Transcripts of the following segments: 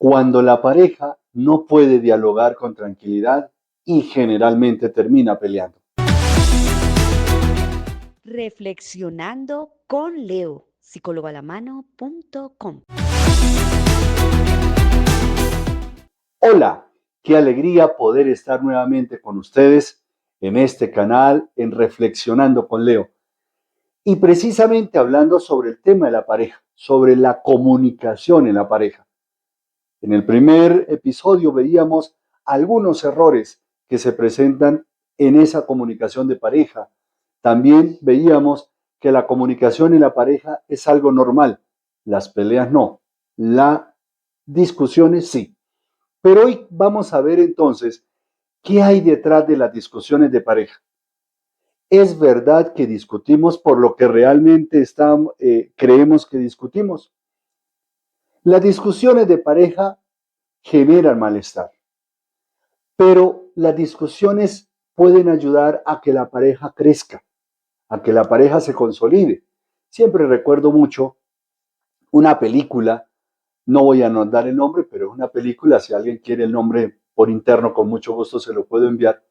Cuando la pareja no puede dialogar con tranquilidad y generalmente termina peleando. Reflexionando con Leo, psicólogoalamano.com. Hola, qué alegría poder estar nuevamente con ustedes en este canal en Reflexionando con Leo. Y precisamente hablando sobre el tema de la pareja, sobre la comunicación en la pareja. En el primer episodio veíamos algunos errores que se presentan en esa comunicación de pareja. También veíamos que la comunicación en la pareja es algo normal, las peleas no, las discusiones sí. Pero hoy vamos a ver entonces qué hay detrás de las discusiones de pareja. ¿Es verdad que discutimos por lo que realmente creemos que discutimos? Las discusiones de pareja generan malestar. Pero las discusiones pueden ayudar a que la pareja crezca, a que la pareja se consolide. Siempre recuerdo mucho una película, no voy a dar el nombre, pero es una película, si alguien quiere el nombre por interno, con mucho gusto se lo puedo enviar.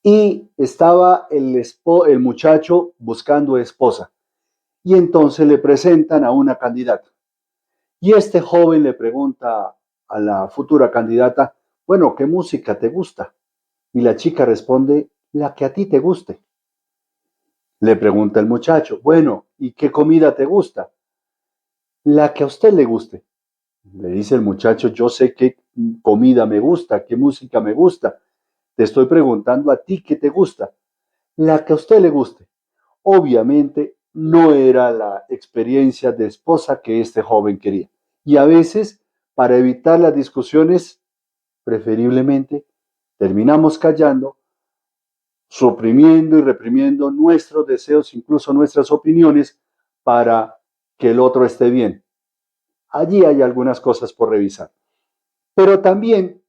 Y estaba el muchacho buscando esposa. Y entonces le presentan a una candidata. Y este joven le pregunta a la futura candidata, bueno, ¿qué música te gusta? Y la chica responde, la que a ti te guste. Le pregunta el muchacho, bueno, ¿y qué comida te gusta? La que a usted le guste. Le dice el muchacho, yo sé qué comida me gusta, qué música me gusta. Te estoy preguntando a ti qué te gusta. La que a usted le guste. Obviamente no era la experiencia de esposa que este joven quería. Y a veces, para evitar las discusiones, preferiblemente terminamos callando, suprimiendo y reprimiendo nuestros deseos, incluso nuestras opiniones, para que el otro esté bien. Allí hay algunas cosas por revisar. Pero también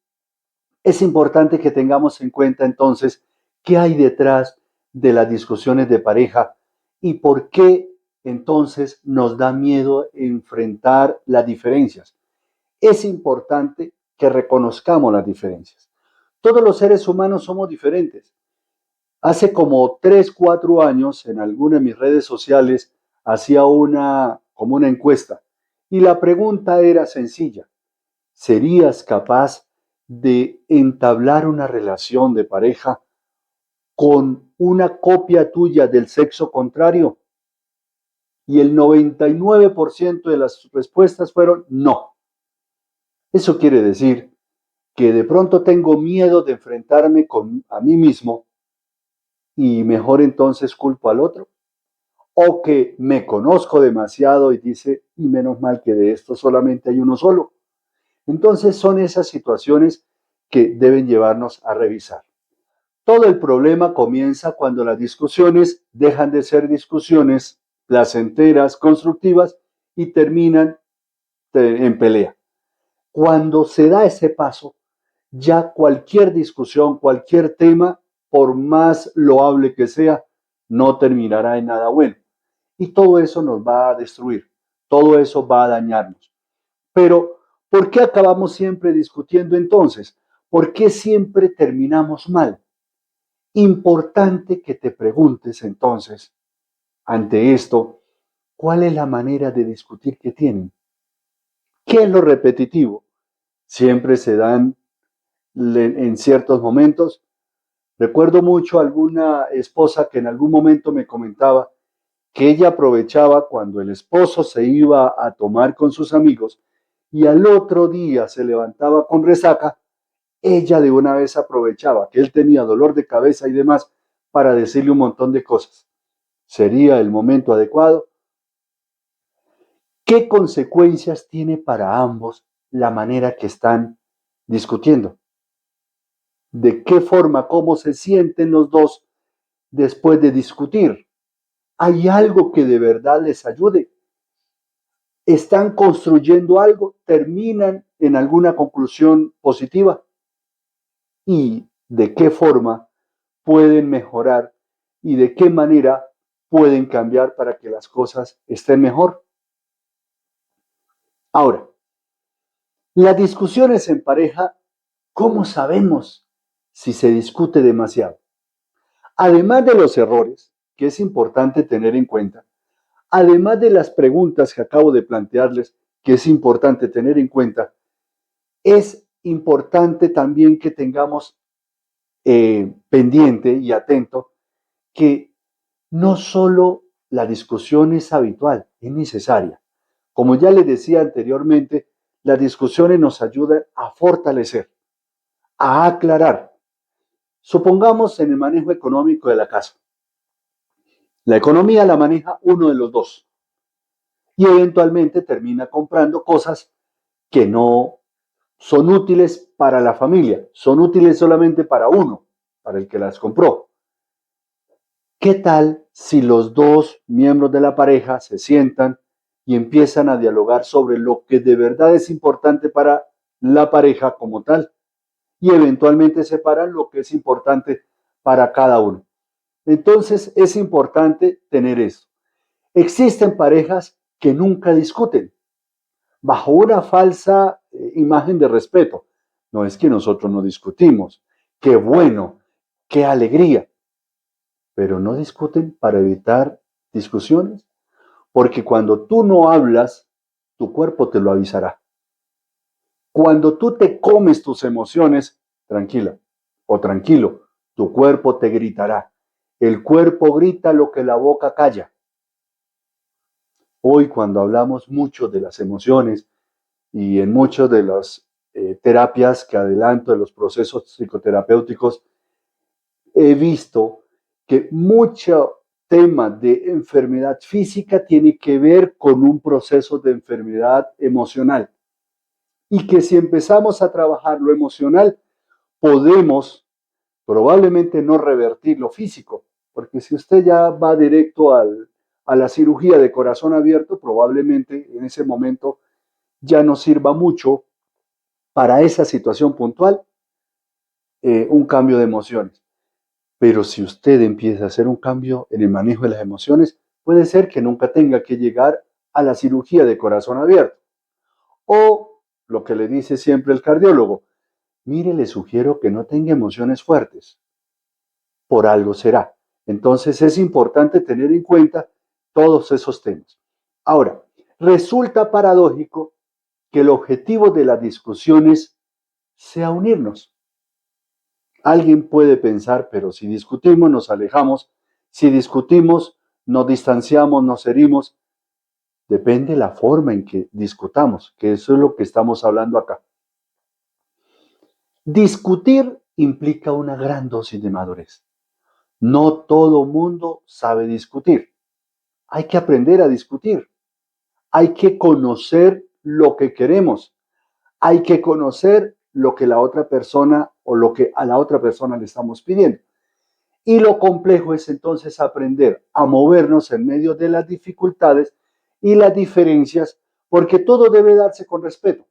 es importante que tengamos en cuenta entonces qué hay detrás de las discusiones de pareja y por qué entonces nos da miedo enfrentar las diferencias. Es importante que reconozcamos las diferencias. Todos los seres humanos somos diferentes. Hace como 3, 4 años, en alguna de mis redes sociales, hacía como una encuesta. Y la pregunta era sencilla. ¿Serías capaz de entablar una relación de pareja con una copia tuya del sexo contrario? Y el 99% de las respuestas fueron no. Eso quiere decir que de pronto tengo miedo de enfrentarme a mí mismo y mejor entonces culpo al otro. O que me conozco demasiado y dice, y menos mal que de esto solamente hay uno solo. Entonces son esas situaciones que deben llevarnos a revisar. Todo el problema comienza cuando las discusiones dejan de ser discusiones placenteras, constructivas y terminan en pelea. Cuando se da ese paso, ya cualquier discusión, cualquier tema, por más loable que sea, no terminará en nada bueno. Y todo eso nos va a destruir, todo eso va a dañarnos. Pero, ¿por qué acabamos siempre discutiendo entonces? ¿Por qué siempre terminamos mal? Importante que te preguntes entonces, ante esto, ¿cuál es la manera de discutir que tienen? ¿Qué es lo repetitivo? Siempre se dan en ciertos momentos. Recuerdo mucho a alguna esposa que en algún momento me comentaba que ella aprovechaba cuando el esposo se iba a tomar con sus amigos y al otro día se levantaba con resaca, ella de una vez aprovechaba que él tenía dolor de cabeza y demás para decirle un montón de cosas. ¿Sería el momento adecuado? ¿Qué consecuencias tiene para ambos la manera que están discutiendo? ¿De qué forma, cómo se sienten los dos después de discutir? ¿Hay algo que de verdad les ayude? ¿Están construyendo algo? ¿Terminan en alguna conclusión positiva? ¿Y de qué forma pueden mejorar y de qué manera pueden cambiar para que las cosas estén mejor? Ahora, Las discusiones en pareja, ¿cómo sabemos si se discute demasiado? Además de los errores, que es importante tener en cuenta, además de las preguntas que acabo de plantearles, que es importante tener en cuenta, es importante también que tengamos pendiente y atento que no solo la discusión es habitual, es necesaria. Como ya les decía anteriormente, las discusiones nos ayudan a fortalecer, a aclarar. Supongamos en el manejo económico de la casa. La economía la maneja uno de los dos y eventualmente termina comprando cosas que no son útiles para la familia, son útiles solamente para uno, para el que las compró. ¿Qué tal si los dos miembros de la pareja se sientan y empiezan a dialogar sobre lo que de verdad es importante para la pareja como tal y eventualmente separan lo que es importante para cada uno? Entonces es importante tener eso. Existen parejas que nunca discuten bajo una falsa imagen de respeto. No es que nosotros no discutimos. Qué bueno, qué alegría. Pero no discuten para evitar discusiones. Porque cuando tú no hablas, tu cuerpo te lo avisará. Cuando tú te comes tus emociones, tranquila o tranquilo, tu cuerpo te gritará. El cuerpo grita lo que la boca calla. Hoy cuando hablamos mucho de las emociones y en muchas de las terapias que adelanto, de los procesos psicoterapéuticos, he visto que mucho tema de enfermedad física tiene que ver con un proceso de enfermedad emocional. Y que si empezamos a trabajar lo emocional, podemos probablemente no revertir lo físico, porque si usted ya va directo a la cirugía de corazón abierto, probablemente en ese momento ya no sirva mucho para esa situación puntual un cambio de emociones. Pero si usted empieza a hacer un cambio en el manejo de las emociones, puede ser que nunca tenga que llegar a la cirugía de corazón abierto. O lo que le dice siempre el cardiólogo, mire, le sugiero que no tenga emociones fuertes, por algo será. Entonces es importante tener en cuenta todos esos temas. Ahora, resulta paradójico que el objetivo de las discusiones sea unirnos. Alguien puede pensar, pero si discutimos nos alejamos, si discutimos nos distanciamos, nos herimos. Depende la forma en que discutamos, que eso es lo que estamos hablando acá. Discutir implica una gran dosis de madurez. No todo mundo sabe discutir. Hay que aprender a discutir. Hay que conocer lo que queremos. Hay que conocer lo que la otra persona o lo que a la otra persona le estamos pidiendo. Y lo complejo es entonces aprender a movernos en medio de las dificultades y las diferencias, porque todo debe darse con respeto.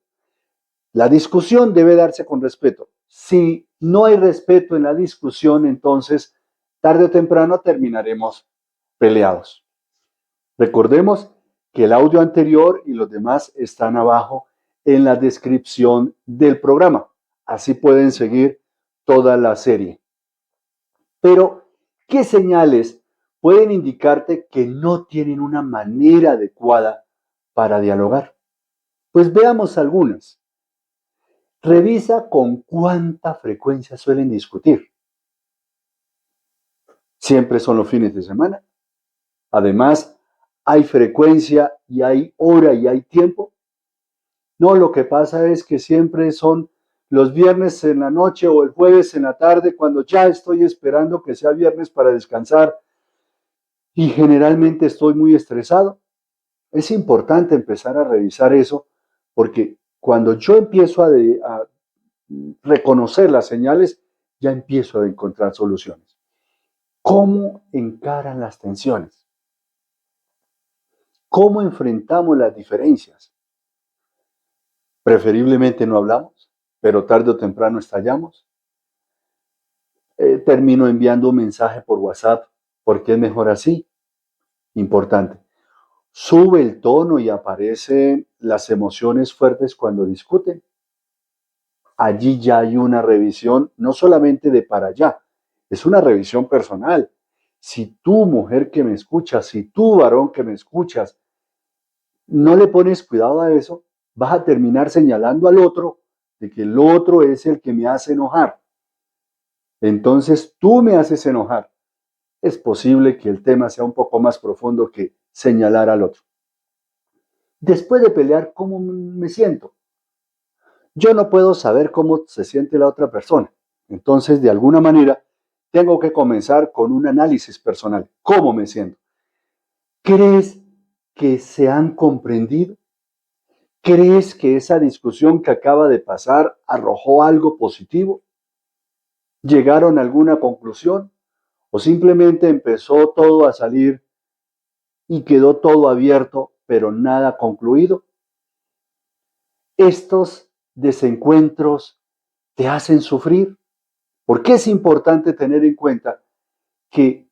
La discusión debe darse con respeto. Si no hay respeto en la discusión, entonces tarde o temprano terminaremos peleados. Recordemos que el audio anterior y los demás están abajo en la descripción del programa. Así pueden seguir toda la serie. Pero, ¿qué señales pueden indicarte que no tienen una manera adecuada para dialogar? Pues veamos algunas. Revisa con cuánta frecuencia suelen discutir. Siempre son los fines de semana. Además, hay frecuencia y hay hora y hay tiempo. No, lo que pasa es que siempre son los viernes en la noche o el jueves en la tarde cuando ya estoy esperando que sea viernes para descansar y generalmente estoy muy estresado. Es importante empezar a revisar eso porque cuando yo empiezo a reconocer las señales, ya empiezo a encontrar soluciones. ¿Cómo encaran las tensiones? ¿Cómo enfrentamos las diferencias? Preferiblemente no hablamos, pero tarde o temprano estallamos. Termino enviando un mensaje por WhatsApp porque es mejor así. Importante. Sube el tono y aparecen las emociones fuertes cuando discuten. allí ya hay una revisión, no solamente de para allá, es una revisión personal. Si tú, mujer que me escuchas, si tú, varón que me escuchas, no le pones cuidado a eso, vas a terminar señalando al otro de que el otro es el que me hace enojar. Entonces tú me haces enojar. Es posible que el tema sea un poco más profundo que señalar al otro. Después de pelear, ¿cómo me siento? Yo no puedo saber cómo se siente la otra persona. Entonces, de alguna manera, tengo que comenzar con un análisis personal. ¿Cómo me siento? ¿Crees que se han comprendido? ¿Crees que esa discusión que acaba de pasar arrojó algo positivo? ¿Llegaron a alguna conclusión? ¿O simplemente empezó todo a salir y quedó todo abierto, pero nada concluido? Estos desencuentros te hacen sufrir. Porque es importante tener en cuenta que,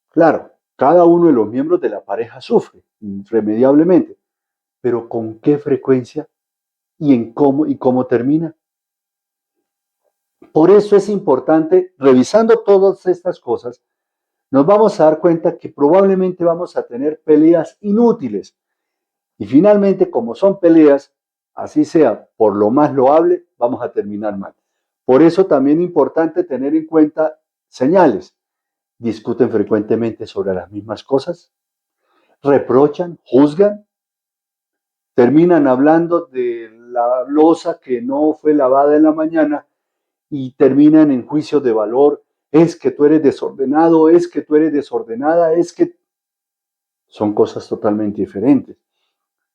claro, cada uno de los miembros de la pareja sufre irremediablemente, pero ¿con qué frecuencia y cómo termina? Por eso es importante, revisando todas estas cosas, nos vamos a dar cuenta que probablemente vamos a tener peleas inútiles. Y finalmente, como son peleas, así sea por lo más loable, vamos a terminar mal. Por eso también es importante tener en cuenta señales. Discuten frecuentemente sobre las mismas cosas, reprochan, juzgan, terminan hablando de la loza que no fue lavada en la mañana y terminan en juicios de valor. Es que tú eres desordenado, es que tú eres desordenada, es que son cosas totalmente diferentes.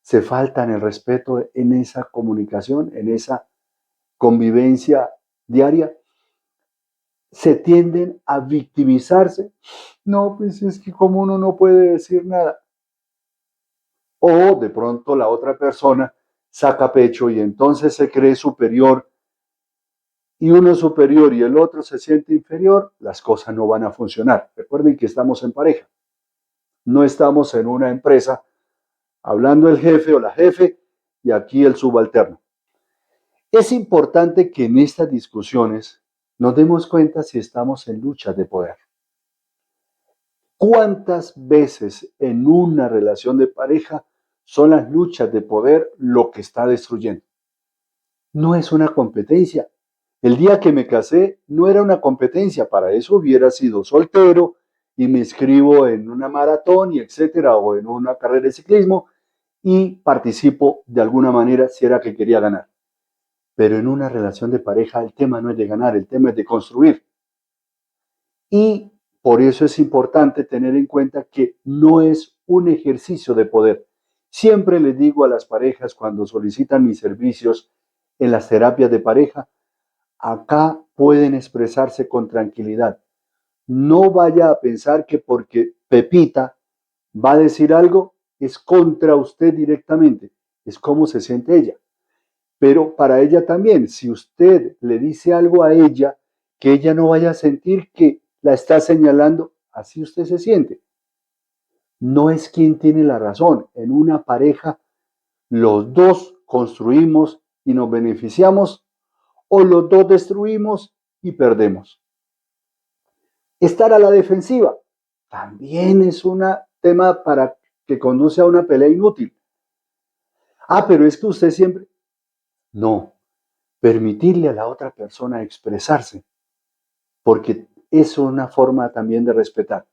Se faltan el respeto en esa comunicación, en esa convivencia diaria. Se tienden a victimizarse. No, pues es que como uno no puede decir nada. O de pronto la otra persona saca pecho y entonces se cree superior y uno es superior y el otro se siente inferior, las cosas no van a funcionar. Recuerden que estamos en pareja, no estamos en una empresa hablando el jefe o la jefe y aquí el subalterno. Es importante que en estas discusiones nos demos cuenta si estamos en lucha de poder. ¿Cuántas veces en una relación de pareja son las luchas de poder lo que está destruyendo? No es una competencia. El día que me casé no era una competencia, para eso hubiera sido soltero y me inscribo en una maratón y etcétera, o en una carrera de ciclismo y participo de alguna manera si era que quería ganar. Pero en una relación de pareja el tema no es de ganar, el tema es de construir. Y por eso es importante tener en cuenta que no es un ejercicio de poder. Siempre les digo a las parejas cuando solicitan mis servicios en las terapias de pareja, acá pueden expresarse con tranquilidad. No vaya a pensar que porque Pepita va a decir algo es contra usted directamente, es cómo se siente ella. Pero para ella también, si usted le dice algo a ella, que ella no vaya a sentir que la está señalando, así usted se siente. No es quien tiene la razón. En una pareja, los dos construimos y nos beneficiamos o los dos destruimos y perdemos. Estar a la defensiva también es un tema para que conduce a una pelea inútil. Ah, pero es que usted siempre... No, permitirle a la otra persona expresarse, porque es una forma también de respetar.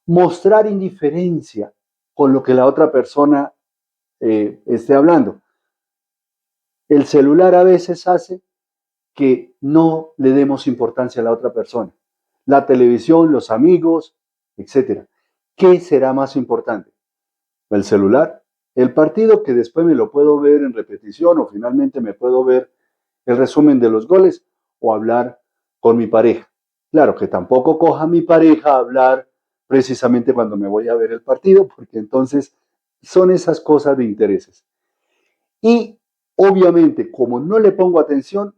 Mostrar indiferencia con lo que la otra persona esté hablando. El celular a veces hace que no le demos importancia a la otra persona. La televisión, los amigos, etcétera. ¿Qué será más importante? ¿El celular? ¿El partido que después me lo puedo ver en repetición o finalmente me puedo ver el resumen de los goles o hablar con mi pareja? Claro que tampoco coja a mi pareja a hablar precisamente cuando me voy a ver el partido, porque entonces son esas cosas de intereses. Y obviamente, como no le pongo atención,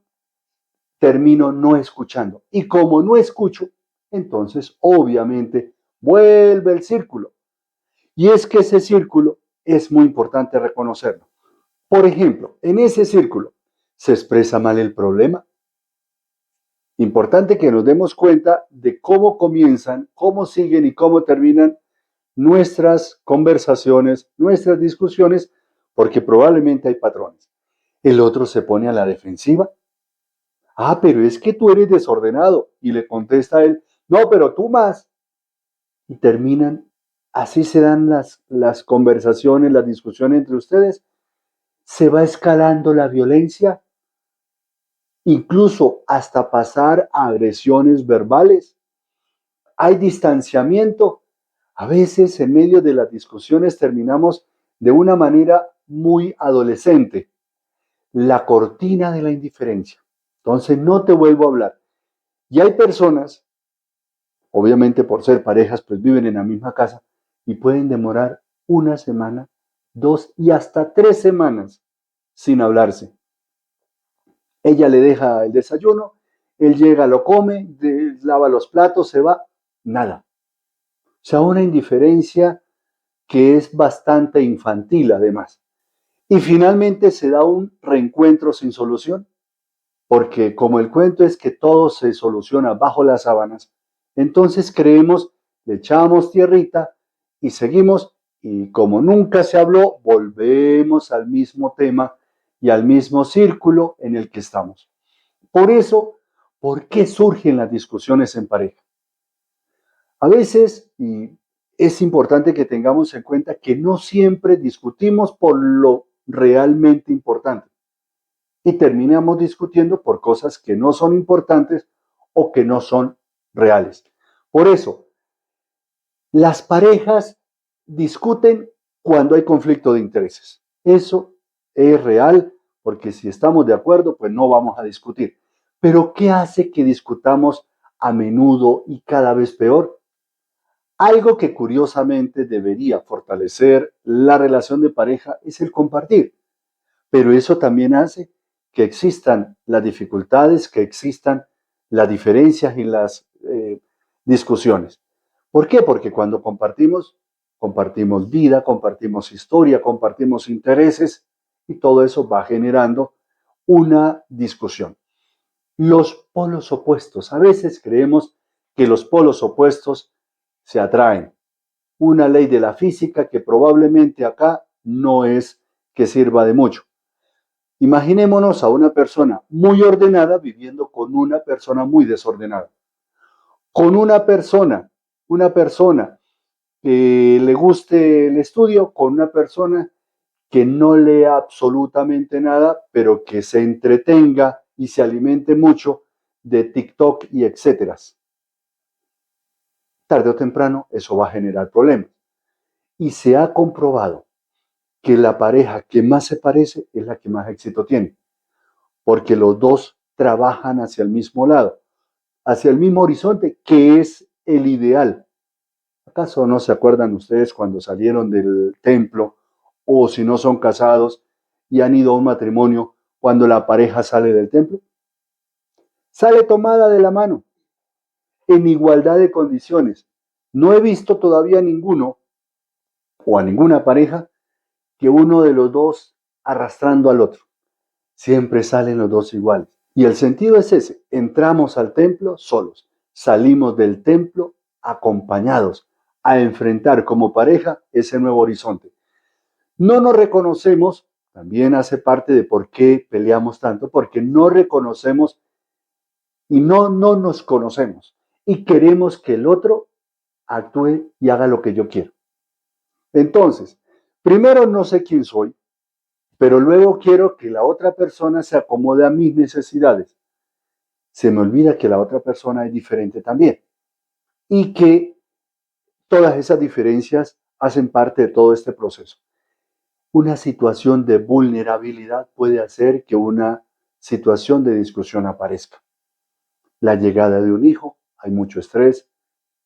termino no escuchando. Y como no escucho, entonces obviamente vuelve el círculo. Y es que ese círculo es muy importante reconocerlo. Por ejemplo, en ese círculo, se expresa mal el problema. Importante que nos demos cuenta de cómo comienzan, cómo siguen y cómo terminan nuestras conversaciones, nuestras discusiones, porque probablemente hay patrones. El otro se pone a la defensiva. Ah, pero es que tú eres desordenado. Y le contesta a él, no, pero tú más. Y terminan, así se dan las conversaciones, las discusiones entre ustedes. Se va escalando la violencia, incluso hasta pasar a agresiones verbales. Hay distanciamiento. A veces en medio de las discusiones terminamos de una manera muy adolescente. La cortina de la indiferencia. Entonces no te vuelvo a hablar. Y hay personas, obviamente por ser parejas, pues viven en la misma casa y pueden demorar una semana, 2 y hasta 3 semanas sin hablarse. Ella le deja el desayuno, él llega, lo come, lava los platos, se va, nada. O sea, una indiferencia que es bastante infantil además. Y finalmente se da un reencuentro sin solución, porque como el cuento es que todo se soluciona bajo las sábanas, entonces creemos, le echamos tierrita y seguimos, y como nunca se habló, volvemos al mismo tema y al mismo círculo en el que estamos. Por eso, ¿por qué surgen las discusiones en pareja? A veces, y es importante que tengamos en cuenta que no siempre discutimos por lo realmente importante y terminamos discutiendo por cosas que no son importantes o que no son reales. Por eso, las parejas discuten cuando hay conflicto de intereses. Eso es real, porque si estamos de acuerdo, pues no vamos a discutir. Pero ¿qué hace que discutamos a menudo y cada vez peor? Algo que curiosamente debería fortalecer la relación de pareja es el compartir, pero eso también hace que existan las dificultades, que existan las diferencias y las discusiones. ¿Por qué? Porque cuando compartimos, compartimos vida, compartimos historia, compartimos intereses y todo eso va generando una discusión. Los polos opuestos. A veces creemos que los polos opuestos se atraen. Una ley de la física que probablemente acá no es que sirva de mucho. Imaginémonos a una persona muy ordenada viviendo con una persona muy desordenada. Con una persona que le guste el estudio, con una persona que no lea absolutamente nada, pero que se entretenga y se alimente mucho de TikTok y etcétera. Tarde o temprano eso va a generar problemas. Y se ha comprobado que la pareja que más se parece es la que más éxito tiene, porque los dos trabajan hacia el mismo lado, hacia el mismo horizonte, que es el ideal. ¿Acaso no se acuerdan ustedes cuando salieron del templo o si no son casados y han ido a un matrimonio cuando la pareja sale del templo? Sale tomada de la mano, en igualdad de condiciones. No he visto todavía ninguno o a ninguna pareja que uno de los dos arrastrando al otro. Siempre salen los dos iguales. Y el sentido es ese, entramos al templo solos, salimos del templo acompañados a enfrentar como pareja ese nuevo horizonte. No nos reconocemos, también hace parte de por qué peleamos tanto, porque no reconocemos y no nos conocemos y queremos que el otro actúe y haga lo que yo quiero. Entonces, primero no sé quién soy, pero luego quiero que la otra persona se acomode a mis necesidades. Se me olvida que la otra persona es diferente también y que todas esas diferencias hacen parte de todo este proceso. Una situación de vulnerabilidad puede hacer que una situación de discusión aparezca. La llegada de un hijo, hay mucho estrés,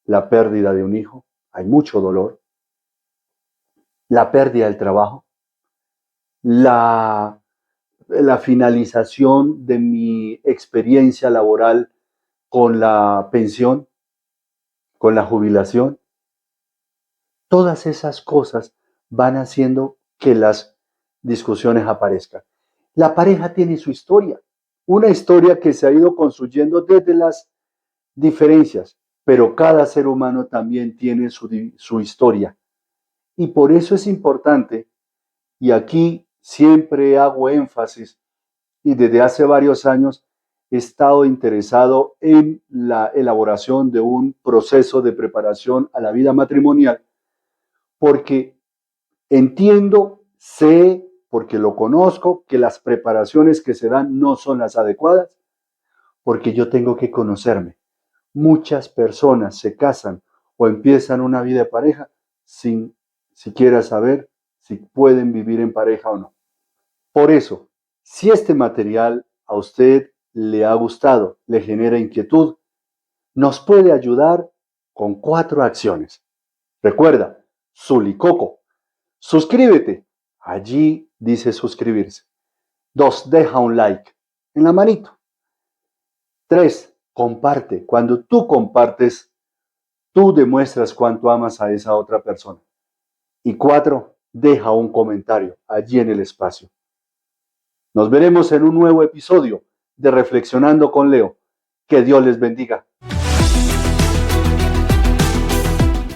la pérdida de un hijo, hay mucho dolor, la pérdida del trabajo, la la finalización de mi experiencia laboral con la pensión, con la jubilación. Todas esas cosas van haciendo que las discusiones aparezcan. La pareja tiene su historia, una historia que se ha ido construyendo desde las diferencias, pero cada ser humano también tiene su historia. Y por eso es importante, y aquí siempre hago énfasis, y desde hace varios años he estado interesado en la elaboración de un proceso de preparación a la vida matrimonial, porque entiendo, sé, porque lo conozco, que las preparaciones que se dan no son las adecuadas, porque yo tengo que conocerme. Muchas personas se casan o empiezan una vida de pareja sin siquiera saber si pueden vivir en pareja o no. Por eso, si este material a usted le ha gustado, le genera inquietud, nos puede ayudar con 4 acciones. Recuerda, Zulicoco, suscríbete. Allí dice suscribirse. 2, deja un like en la manito. 3, comparte. Cuando tú compartes, tú demuestras cuánto amas a esa otra persona. Y 4, deja un comentario allí en el espacio. Nos veremos en un nuevo episodio de Reflexionando con Leo. Que Dios les bendiga.